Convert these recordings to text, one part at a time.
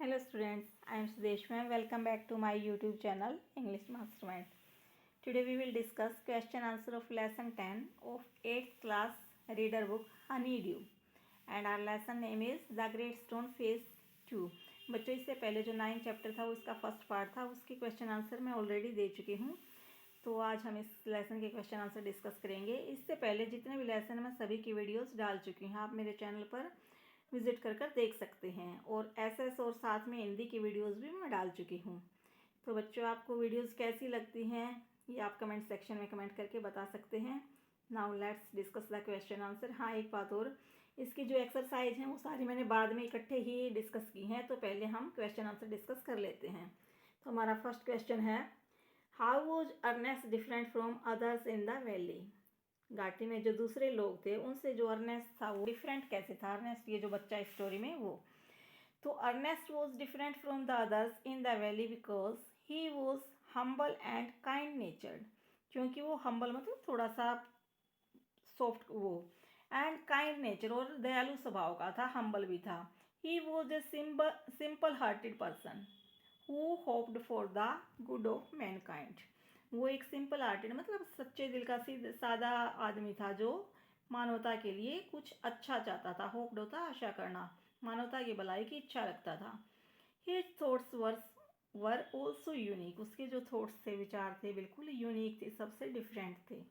Hello students, I am Sudeshma. Welcome back to my YouTube channel English Mastermind. Today we will discuss question answer of lesson 10 of 8th class reader book Honeydew and our lesson name is The Great Stone Phase 2. बच्चों इससे पहले जो 9 chapter था उसका first part था, उसके question answer मैं already दे चुकी हूँ। तो आज हम इस लेसन के क्वेश्चन आंसर डिस्कस करेंगे। इससे पहले जितने भी लेसन मैं सभी की वीडियोस डाल चुकी हूँ, आप मेरे चैनल पर विजिट कर देख सकते हैं। और एसएस और साथ में हिंदी की वीडियोस भी मैं डाल चुकी हूँ। तो बच्चों आपको वीडियोस कैसी लगती हैं ये आप कमेंट सेक्शन में कमेंट करके बता सकते हैं। Now let's discuss the question answer. हाँ, एक बात और, इसकी जो एक्सरसाइज हैं वो सारी मैंने बाद में इकट्ठे ही डिस्कस की हैं, तो पहले हम क्वेश्चन आंसर डिस्कस कर लेते हैं। तो हमारा फर्स्ट क्वेश्चन है, how was Ernest different from others in the valley. घाटी में जो दूसरे लोग थे उनसे जो अर्नेस्ट था वो डिफरेंट कैसे था। अर्नेस्ट ये जो बच्चा स्टोरी में वो, तो Ernest was different from the others in the valley because he was humble and kind natured. क्योंकि वो हम्बल मतलब थोड़ा सा सॉफ्ट वो, एंड काइंड नेचर और दयालु स्वभाव का था, हम्बल भी था। He was a simple hearted person who hoped for the good of Mankind. वो एक सिंपल हार्टेड मतलब सच्चे दिल का सादा आदमी था जो मानवता के लिए कुछ अच्छा चाहता था। होप्ड होता आशा करना, मानवता की भलाई की इच्छा रखता था। His thoughts were also unique. उसके जो थॉट्स थे, विचार थे, बिल्कुल यूनिक थे, सबसे डिफरेंट थे।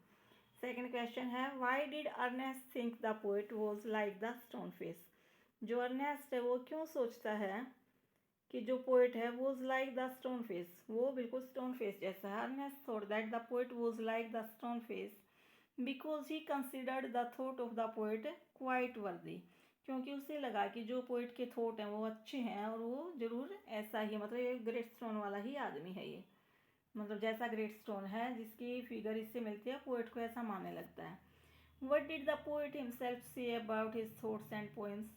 सेकेंड क्वेश्चन है, why did Ernest think the poet was like the stone face. जो अर्नेस्ट है वो क्यों सोचता है कि जो पोएट है was like the stone face, वो बिल्कुल स्टोन फेस जैसा है। Ernest thought that the poet was like the stone face because he considered the thought of the poet quite worthy. क्योंकि उसे लगा कि जो पोएट के थॉट हैं वो अच्छे हैं और वो जरूर ऐसा ही, मतलब ये ग्रेट स्टोन वाला ही आदमी है ये, मतलब जैसा ग्रेट स्टोन है जिसकी फिगर इससे मिलती है, पोएट को ऐसा मानने लगता है। What did the poet himself say about his thoughts and poems.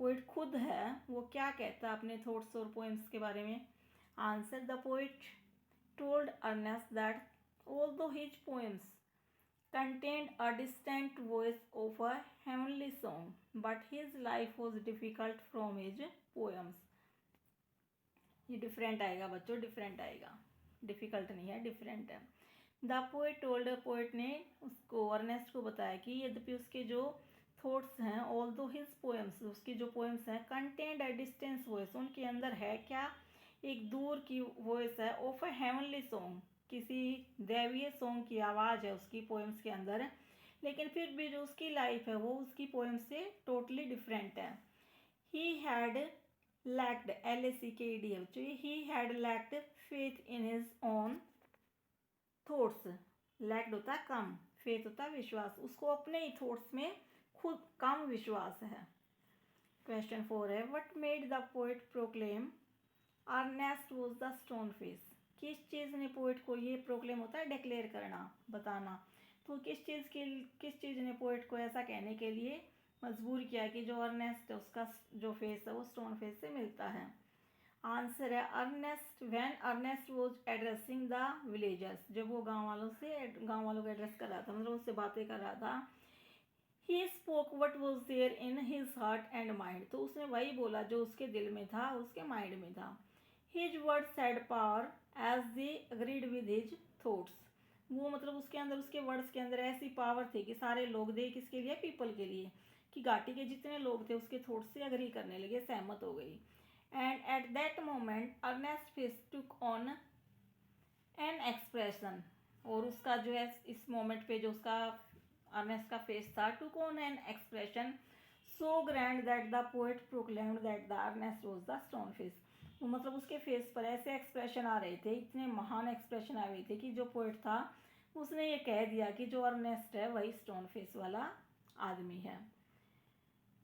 Poet खुद है वो क्या कहता है अपने थॉट्स और पोएम्स के बारे में। Answer, the poet told Ernest that although his poems contained a distinct voice of a heavenly song, but his life was difficult from his poems. ये डिफरेंट आएगा बच्चों, डिफरेंट आएगा, डिफिकल्ट नहीं है, डिफरेंट है। द पोएट टोल्ड, पोएट ने उसको Ernest को बताया कि यद्यपि उसके जो थॉट्स हैं, ऑल्दो हिज पोएम्स, उसकी जो पोएम्स हैं, कंटेंड अ डिस्टेंस वॉइस, उनके अंदर है क्या, एक दूर की वॉइस है, ऑफ अ हेवनली सॉन्ग, किसी दैवीय सॉन्ग की आवाज़ है उसकी पोएम्स के अंदर, लेकिन फिर भी जो उसकी लाइफ है वो उसकी पोएम से टोटली डिफरेंट है। He had lacked, LACKED, he had lacked faith in his own thoughts. Lacked होता है कम, फेथ होता है विश्वास, उसको अपने ही थॉट्स में खुद कम विश्वास है। क्वेश्चन 4 है, what made the poet proclaim Ernest was the stone face. किस चीज़ ने पोएट को, ये प्रोक्लेम होता है डिक्लेयर करना, बताना, तो किस चीज़ ने पोएट को ऐसा कहने के लिए मजबूर किया कि जो अर्नेस्ट है उसका जो फेस है वो स्टोन फेस से मिलता है। आंसर है, Ernest when Ernest was addressing the villagers, जब वो गांव वालों को एड्रेस कर रहा था, मतलब उससे बातें कर रहा था। He spoke what was there in his heart and mind, तो उसने वही बोला जो उसके दिल में था, उसके माइंड में था। His words had power as they agreed with his thoughts, वो मतलब उसके अंदर, उसके वर्ड्स के अंदर ऐसी पावर थी कि सारे लोग, दे किसके लिए, पीपल के लिए, कि घाटी के जितने लोग थे उसके थॉट्स से अग्री करने लगे, सहमत हो गई। And at that moment Ernest face took on an expression, और उसका जो है इस मोमेंट पे जो उसका अर्नेस्ट का फेस था, took on an expression so grand that the poet proclaimed that the Ernest was the stone face. वो मतलब उसके फेस पर ऐसे एक्सप्रेशन आ रहे थे, इतने महान एक्सप्रेशन आ रहे थे कि जो पोएट था उसने ये कह दिया कि जो अर्नेस्ट है वही स्टोन फेस वाला आदमी है।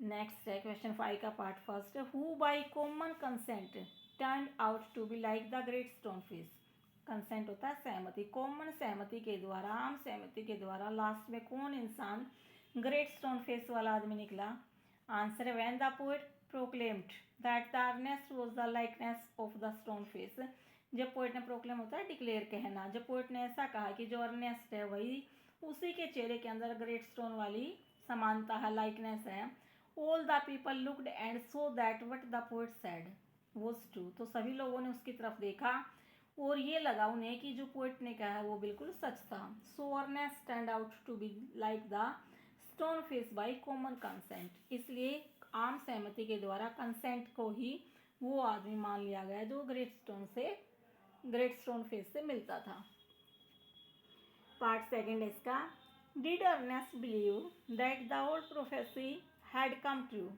नेक्स्ट है क्वेश्चन 5 का part first, who by common consent turn out to be like the great stone face. Consent होता है सहमति, कॉमन सहमति के द्वारा, आम सहमति के द्वारा लास्ट में कौन इंसान ग्रेट स्टोन फेस वाला आदमी निकला। आंसर है, when the poet proclaimed that the Ernest was the likeness of the stone face. जब पोएट ने प्रोक्लेम होता है डिक्लेयर कहना, जब पोएट ने ऐसा कहा कि जो अर्नेस्ट है वही उसी के चेहरे के अंदर ग्रेट स्टोन वाली समानता है, लाइकनेस है। All the people looked and so that what the poet said. was true। तो सभी लोगों ने उसकी तरफ देखा और ये लगा उन्हें कि जो पोएट ने कहा है वो बिल्कुल सच था। So Ernest stand out to be like the stone face by common consent. इसलिए आम सहमति के द्वारा कंसेंट को ही वो आदमी मान लिया गया जो ग्रेट स्टोन फेस से मिलता था। पार्ट सेकेंड इसका, did Ernest believe that the old prophecy had come true.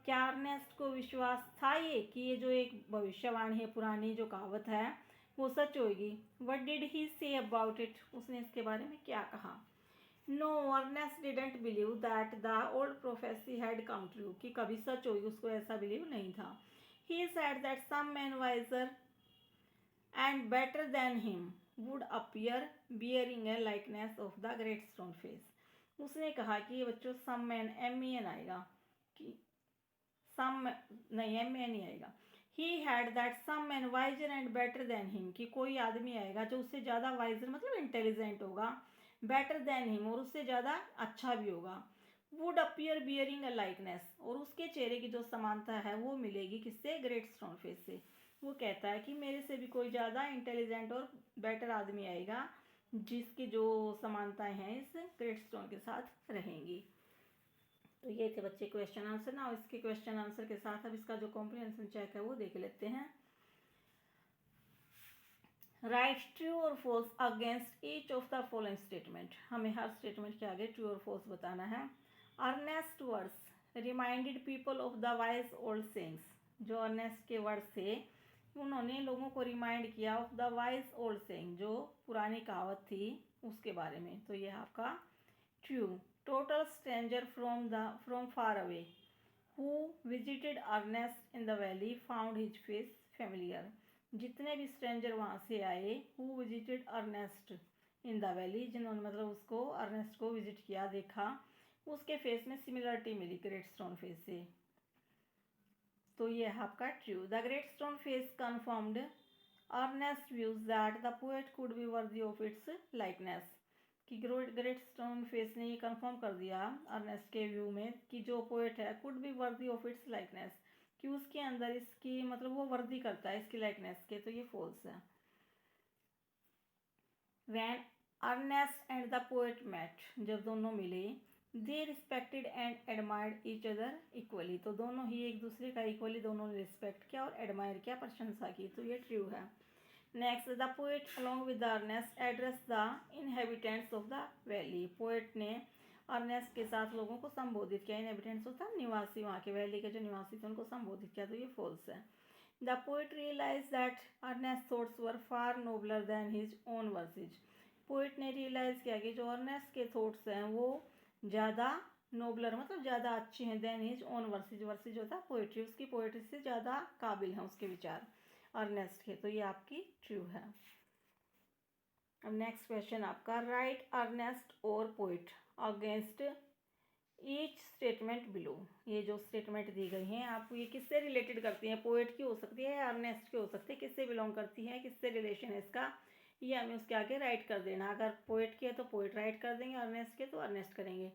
क्या अर्नेस्ट को विश्वास था ये कि ये जो एक भविष्यवाणी है, पुरानी जो कहावत है वो सच होगी। What did he say about it, उसने इसके बारे में क्या कहा। No, Ernest didn't believe that the old prophecy had come true, कि कभी सच होगी उसको ऐसा बिलीव नहीं था। He said that some man wiser and better than him would appear bearing a likeness of the great stone face। उसने कहा कि बच्चों सम मैन MEN आएगा, कि सम नहीं MEN नहीं आएगा। He had that some man wiser and better than him, कि कोई आदमी आएगा जो उससे ज़्यादा वाइजर मतलब इंटेलिजेंट होगा, बेटर देन हिम और उससे ज़्यादा अच्छा भी होगा। Would appear bearing a likeness, और उसके चेहरे की जो समानता है वो मिलेगी किससे, ग्रेट स्टोन फेस से। वो कहता है कि मेरे से भी कोई ज़्यादा इंटेलिजेंट और बेटर आदमी आएगा जिसकी जो समानताएं हैं इस ग्रेट स्टोन के साथ रहेंगी। तो ये थे बच्चे क्वेश्चन आंसर ना। इसके क्वेश्चन आंसर के साथ अब इसका जो कॉम्प्रिहेंशन चेक है वो देख लेते हैं। राइट ट्रू और false against each of the following statement. हमें हर स्टेटमेंट के आगे ट्रू और फॉल्स बताना है। Ernest words reminded people of the wise old sayings. जो अर्नेस्ट के वर्ड्स थे उन्होंने लोगों को रिमाइंड किया of the wise old saying, जो पुरानी कहावत थी उसके बारे में। तो ये आपका true. Total stranger from far away who visited Ernest in the valley found his face familiar. जितने भी स्ट्रेंजर वहाँ से आए, who visited Ernest in the valley, जिन्होंने मतलब उसको अर्नेस्ट को विजिट किया, देखा, उसके फेस में सिमिलरिटी मिली ग्रेट स्टोन फेस से। तो ये है आपका true. The great stone face confirmed Ernest views that the poet could be worthy of its likeness. कि ग्रेट स्टोन फेस ने ये कन्फर्म कर दिया अर्नेस्ट के व्यू में कि जो पोएट है could be worthy of its likeness, कि उसके अंदर इसकी मतलब वो वर्दी करता है इसकी लाइकनेस के। तो ये फॉल्स है। When Ernest and the poet met, जब दोनों मिले, they respected and admired each other equally. तो दोनों ही एक दूसरे का इक्वली दोनों ने रिस्पेक्ट किया और एडमायर किया, प्रशंसा की। तो ये ट्रू है। Next, the poet along with Ernest address the inhabitants of the valley. Poet ने अर्नेस्ट के साथ लोगों को संबोधित किया। इनहेबिटेंट्स होता है निवासी, वहाँ के वैली के जो निवासी थे उनको संबोधित किया। तो ये फॉल्स है। The poet realize that Ernest thoughts were far nobler than his own verses. Poet ने रियलाइज़ किया कि जो अर्नेस्ट के थॉट्स हैं वो ज़्यादा नोबलर मतलब ज़्यादा अच्छे हैं than his own verses. Verses होता है पोएट्री, उसकी पोएट्री से ज़्यादा काबिल हैं उसके विचार अर्नेस्ट के। तो ये आपकी ट्रू है। अब नेक्स्ट क्वेश्चन आपका, राइट अर्नेस्ट और poet against each statement below. ये जो स्टेटमेंट दी गई हैं आप ये किससे रिलेटेड करती हैं, पोएट की हो सकती है, अर्नेस्ट की हो सकती है, किससे बिलोंग करती हैं, किससे रिलेशन है इसका, ये हमें उसके आगे राइट कर देना। अगर पोएट की है तो पोएट राइट कर देंगे, अर्नेस्ट के तो अर्नेस्ट करेंगे।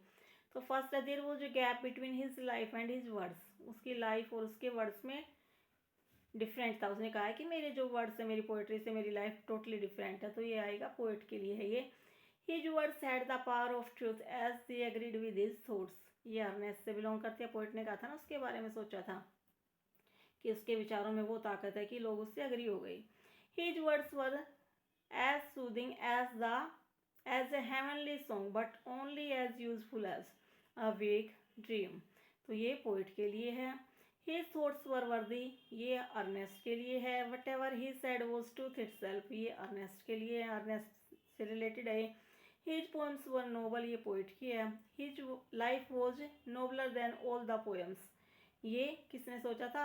तो फर्स्ट है, there was a gap between his life and his words. उसकी लाइफ और उसके वर्ड्स में डिफरेंट था। उसने कहा है कि मेरे जो वर्ड्स है मेरी पोएट्री से मेरी लाइफ टोटली डिफरेंट है। तो ये आएगा पोएट के लिए है ये। His words had the power of truth as they agreed with his thoughts। ये अर्नेस्ट से बिलोंग करती है। पोएट ने कहा था ना उसके बारे में सोचा था कि उसके विचारों में वो ताकत है कि लोग उससे अग्री हो गई। His words were as soothing as a heavenly song but only as useful as a vague dream। तो ये पोएट के लिए है। His thoughts were worthy, ये अर्नेस्ट के लिए है। Whatever he said was truth itself, ये अर्नेस्ट के लिए है, अर्नेस्ट से रिलेटेड है। His poems were noble, ये पोइट की है। His life was nobler than all the poems। ये किसने सोचा था,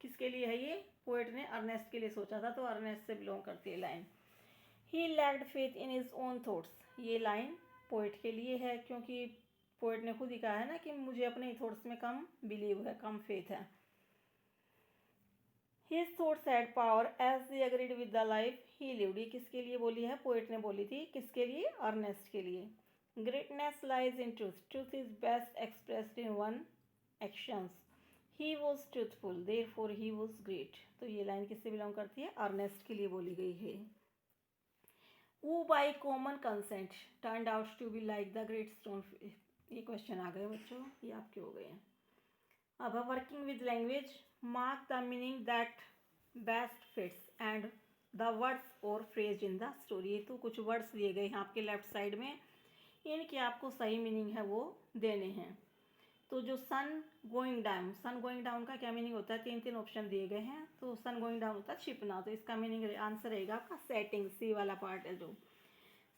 किसके लिए है ये, पोइट ने अर्नेस्ट के लिए सोचा था। तो अर्नेस्ट से बिलोंग करती है line. He lacked faith in his own thoughts, ये लाइन पोइट के लिए है क्योंकि पोइट ने खुद ही कहा है ना कि मुझे अपने थॉट्स में कम बिलीव है, कम फेथ है। His thoughts had power as they agreed with the life he lived। ये किसके लिए बोली है, पोएट ने बोली थी। किसके लिए, अर्नेस्ट के लिए। Greatness lies in truth, truth is best expressed in one actions। He was truthful therefore he was great. तो ये लाइन किससे बिलोंग करती है? अर्नेस्ट के लिए बोली गई है। वो by common consent turned out to be like the great stone. ये क्वेश्चन आ गए बच्चों, ये आपके हो गए हैं। अब working with language, mark the meaning that best fits and the words और फ्रेज इन द स्टोरी। ये तो कुछ वर्ड्स दिए गए हैं आपके लेफ्ट साइड में, इनके आपको सही मीनिंग है वो देने हैं। तो जो सन गोइंग डाउन का क्या मीनिंग होता है? तीन तीन ऑप्शन दिए गए हैं। तो सन गोइंग डाउन होता है छिपना, तो इसका मीनिंग आंसर रहेगा आपका सेटिंग, सी वाला पार्ट है जो।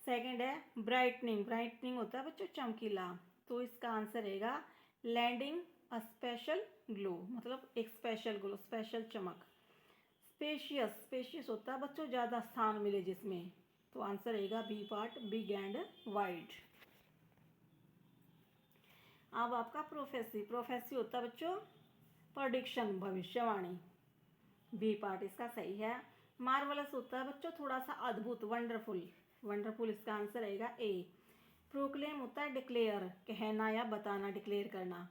सेकंड है ब्राइटनिंग होता है बच्चों चमकीला, तो इसका आंसर रहेगा लैंडिंग अ स्पेशल ग्लो, मतलब एक स्पेशल ग्लो, स्पेशल चमक। स्पेशियस होता है बच्चों ज़्यादा स्थान मिले जिसमें, तो आंसर रहेगा B part, big and wide. अब आपका प्रोफेसी होता है बच्चों प्रेडिक्शन, भविष्यवाणी, बी पार्ट इसका सही है। मार्वलस होता है बच्चों थोड़ा सा अद्भुत, वंडरफुल इसका आंसर रहेगा ए। प्रोक्लेम होता है डिक्लेयर, कहना या बताना, डिक्लेयर करना।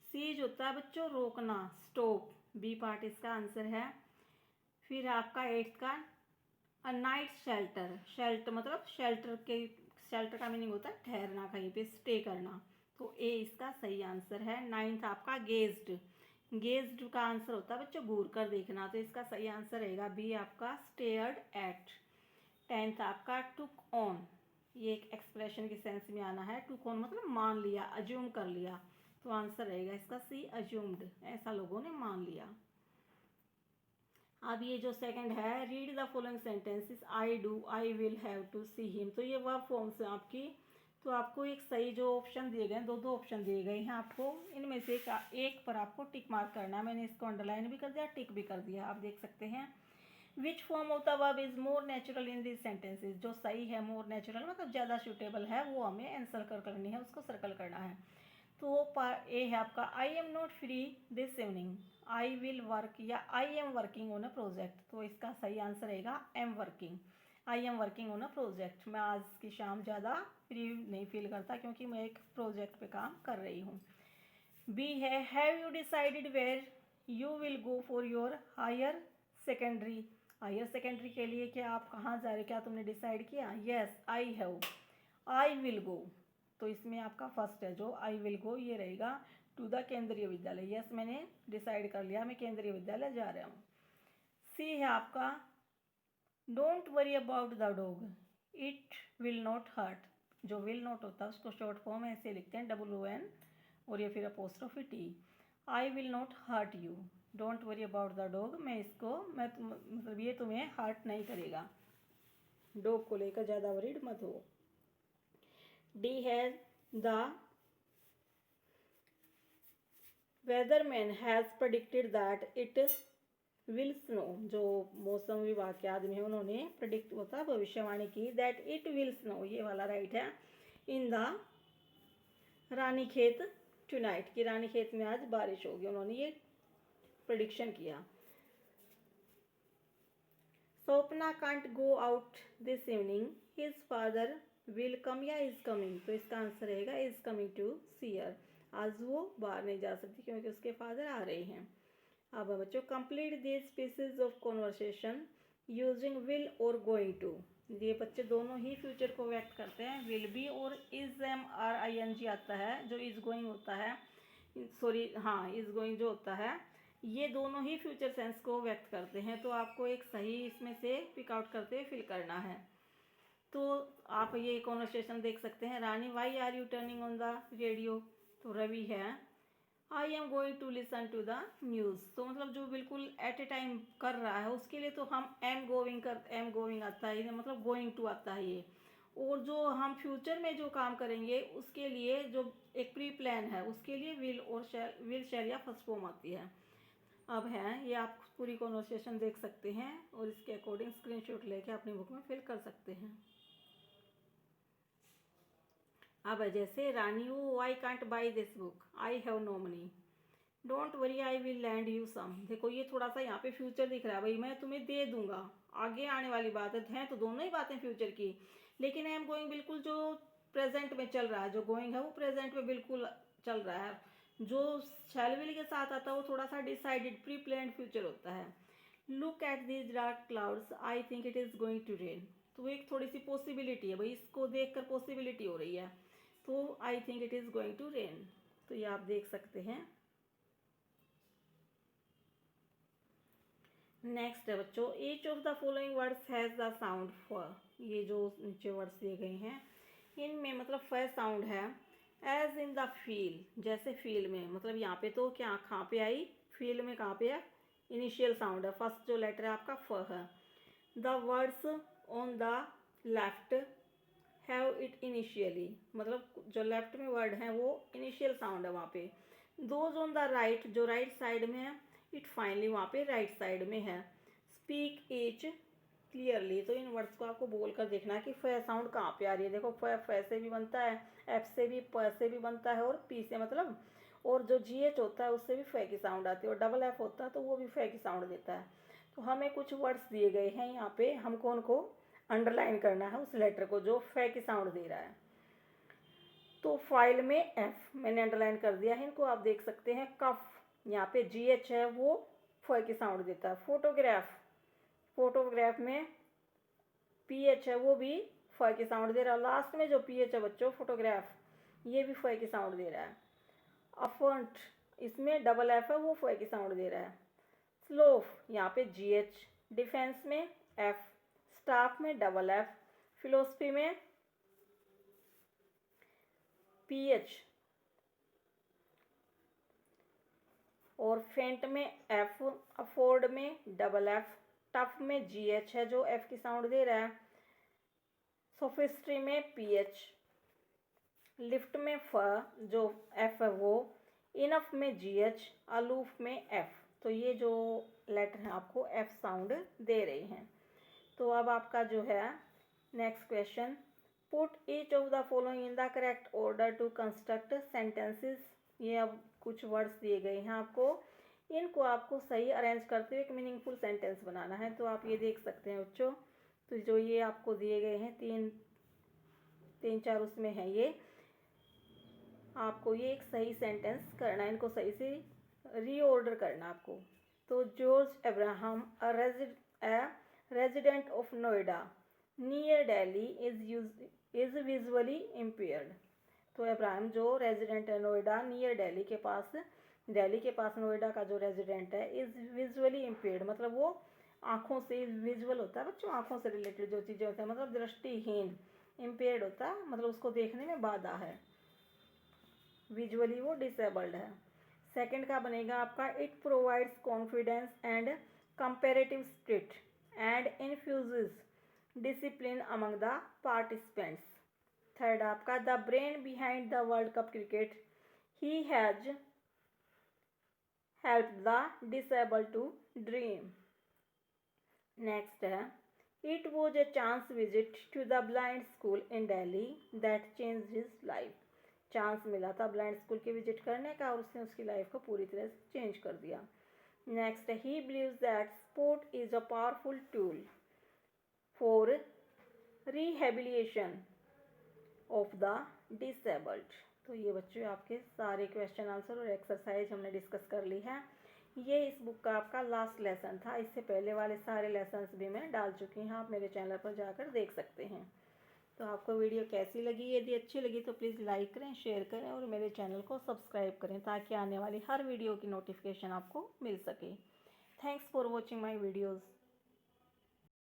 सीज होता है बच्चों रोकना, स्टॉप, बी पार्ट इसका आंसर है। फिर आपका एट्थ का अ नाइट शेल्टर मतलब शेल्टर का मीनिंग होता है ठहरना, कहीं पे स्टे करना, तो ए इसका सही आंसर है। नाइन्थ आपका गेज्ड का आंसर होता है बच्चों घूर कर देखना, तो इसका सही आंसर रहेगा बी आपका स्टेयर्ड एट। टेंथ आपका टुक ऑन, ये एक एक्सप्रेशन की सेंस में आना है। टुक ऑन मतलब मान लिया, अज्यूम कर लिया, तो आंसर रहेगा इसका सी अज्यूम्ड, ऐसा लोगों ने मान लिया। अब ये जो सेकंड है, read the following sentences, I do, I will, have to, see him, तो ये वर्ब फॉर्म्स हैं आपकी। तो आपको एक सही जो ऑप्शन दिए गए हैं, दो ऑप्शन दिए गए हैं आपको, इनमें से एक पर आपको टिक मार्क करना है। मैंने इसको अंडरलाइन भी कर दिया, टिक भी कर दिया, आप देख सकते हैं। Which form of the verb is more natural in this sentences, जो सही है मोर नेचुरल मतलब ज़्यादा सूटेबल है, वो हमें आंसर करनी है, उसको सर्कल करना है। तो ए है आपका I am not free this evening, I will work या I am working on a project, तो इसका सही आंसर रहेगा I am working on a project. मैं आज की शाम ज़्यादा फ्री नहीं फील करता क्योंकि मैं एक प्रोजेक्ट पे काम कर रही हूँ। बी है have you decided where you will go for your higher secondary के लिए क्या आप कहाँ जा रहे हो, क्या तुमने डिसाइड किया? Yes I have, I will go, तो इसमें आपका फर्स्ट है जो आई विल गो, ये रहेगा टू द केंद्रीय विद्यालय। यस मैंने डिसाइड कर लिया, मैं केंद्रीय विद्यालय जा रहा हूँ। सी है आपका don't worry about the dog, it will not hurt, जो विल नॉट होता है उसको शॉर्ट फॉर्म ऐसे लिखते हैं WN और ये फिर apostrophe T। I will not hurt you, don't worry about the dog, मतलब ये तुम्हें हर्ट नहीं करेगा, डॉग को लेकर ज़्यादा वरीड मत हो। D है the weatherman has predicted that it will snow, जो मौसम विभाग के आदमी हैं उन्होंने प्रेडिक्ट होता भविष्यवाणी की, दैट इट विल स्नो, ये वाला राइट है। इन द रानीखेत टुनाइट, की रानीखेत में आज बारिश होगी, उन्होंने ये प्रेडिक्शन किया। Swapna can't go out this evening, his father will come या इज कमिंग, तो इसका आंसर रहेगा इज कमिंग टू सी हर, आज वो बाहर नहीं जा सकती क्योंकि उसके फादर आ रहे हैं। अब बच्चों complete this pieces of conversation using will और गोइंग टू, ये बच्चे दोनों ही फ्यूचर को व्यक्त करते हैं, विल बी और इज MRING आता है, जो इज गोइंग होता है, सॉरी हाँ इज गोइंग जो होता है, ये दोनों ही फ्यूचर सेंस को व्यक्त करते हैं। तो आपको एक सही इसमें से पिक आउट करते हुए फिल करना है। तो आप ये कॉन्वर्सेशन देख सकते हैं, Rani why are you turning on the radio, तो रवि है I am going to listen to the news, तो मतलब जो बिल्कुल एट ए टाइम कर रहा है उसके लिए तो हम एम गोइंग आता है, मतलब गोइंग टू आता है ये। और जो हम फ्यूचर में जो काम करेंगे उसके लिए जो एक प्री प्लान है उसके लिए विल और शैल या फर्स्ट फॉर्म आती है। अब है ये आप पूरी कॉन्वर्सेशन देख सकते हैं और इसके अकॉर्डिंग स्क्रीनशॉट लेके अपनी बुक में फिल कर सकते हैं। अब जैसे रानी वो I can't buy this book, I have no money, don't worry I will lend you some, देखो ये थोड़ा सा यहाँ पे फ्यूचर दिख रहा है, भाई मैं तुम्हें दे दूंगा, आगे आने वाली बात है तो दोनों ही बातें फ्यूचर की, लेकिन आई एम गोइंग बिल्कुल जो प्रेजेंट में चल रहा है, जो गोइंग है वो प्रेजेंट में बिल्कुल चल रहा है, जो शैल विल के साथ आता है वो थोड़ा सा डिसाइडेड प्री प्लान्ड फ्यूचर होता है। Look at these dark clouds, I think it is going to rain. तो वो एक थोड़ी सी पॉसिबिलिटी है भाई, इसको देखकर पॉसिबिलिटी हो रही है, तो I think it is going to rain. तो ये आप देख सकते हैं। नेक्स्ट है बच्चों, each of the following words has the sound फ। ये जो नीचे वर्ड्स दिए गए हैं इनमें मतलब फ साउंड है। एज इन द फील, जैसे फील में, मतलब यहाँ पे तो क्या कहाँ पे आई, फील में कहाँ पे है, इनिशियल साउंड है, फर्स्ट जो लेटर है आपका फ है। The words on the left have it initially, मतलब जो लेफ्ट में वर्ड है वो इनिशियल साउंड है वहाँ पे। दोज ऑन द राइट, जो राइट साइड में है, इट फाइनली वहाँ पे राइट साइड में है। स्पीक ईच क्लियरली, तो इन वर्ड्स को आपको बोल कर देखना है कि फ साउंड कहाँ पे आ रही है। देखो फ से भी बनता है, एफ से भी, प से भी बनता है, और पी से मतलब, और जो जी एच होता है उससे भी फ की साउंड आती है, और डबल एफ होता है तो वो भी फ की साउंड देता है। तो हमें कुछ वर्ड्स दिए गए हैं यहाँ पे, हमको उनको अंडरलाइन करना है उस लेटर को जो फ की साउंड दे रहा है। तो फाइल में एफ मैंने अंडरलाइन कर दिया है, इनको आप देख सकते हैं। कफ, यहाँ पे जी एच है वो फ की साउंड देता है। फोटोग्राफ, फोटोग्राफ में पी एच है वो भी फ की साउंड दे रहा है। लास्ट में जो पी एच है बच्चों, फोटोग्राफ, ये भी फ की साउंड दे रहा है। अफंट, इसमें डबल एफ है वो फ की साउंड दे रहा है। स्लोफ, यहाँ पे जी एच, डिफेंस में एफ, स्टाफ में डबल एफ, फिलोसफी में पी एच, और फेंट में एफ, अफोर्ड में डबल एफ, टफ में जी एच है जो एफ की साउंड दे रहा है। सोफिस्ट्री में पी एच, लिफ्ट में फ जो एफ है वो, इनफ में जी एच, अलूफ में एफ। तो ये जो लेटर हैं आपको एफ साउंड दे रहे हैं। तो अब आपका जो है next question, put each of the following in the correct order to construct sentences. ये अब कुछ वर्ड्स दिए गए हैं आपको, इनको आपको सही अरेंज करते हुए एक मीनिंगफुल सेंटेंस बनाना है। तो आप ये देख सकते हैं बच्चों, तो जो ये आपको दिए गए हैं तीन चार उसमें है, ये आपको ये एक सही सेंटेंस करना है, इनको सही से रीऑर्डर करना आपको। तो George Abraham a resident of Noida near Delhi is visually impaired. तो अब्राहम जो रेजिडेंट है नोएडा नियर दिल्ली के पास नोएडा का जो रेजिडेंट है इज विजुअली इम्पेयर्ड, मतलब वो आँखों से, विजुअल होता है बच्चों आँखों से रिलेटेड जो चीज़ें होती हैं, मतलब दृष्टिहीन, इम्पेयर्ड होता है मतलब उसको देखने में बाधा है, विजुअली वो डिसेबल्ड है। सेकंड का बनेगा आपका, it provides confidence and comparative spirit and infuses discipline among the participants. Third आपका, the brain behind the world cup cricket, he has help the disabled to dream. Next है, it was a chance visit to the blind school in Delhi that changed his life. Chance मिला था blind school के visit करने का और उसने उसकी life को पूरी तरह से चेंज कर दिया। Next, he believes that sport is a powerful tool for rehabilitation of the disabled. तो ये बच्चों आपके सारे क्वेश्चन आंसर और एक्सरसाइज हमने डिस्कस कर ली है। ये इस बुक का आपका लास्ट लेसन था, इससे पहले वाले सारे लेसन्स भी मैं डाल चुकी हूँ, आप मेरे चैनल पर जाकर देख सकते हैं। तो आपको वीडियो कैसी लगी, यदि अच्छी लगी तो प्लीज़ लाइक करें, शेयर करें और मेरे चैनल को सब्सक्राइब करें ताकि आने वाली हर वीडियो की नोटिफिकेशन आपको मिल सके। Thanks for watching my videos.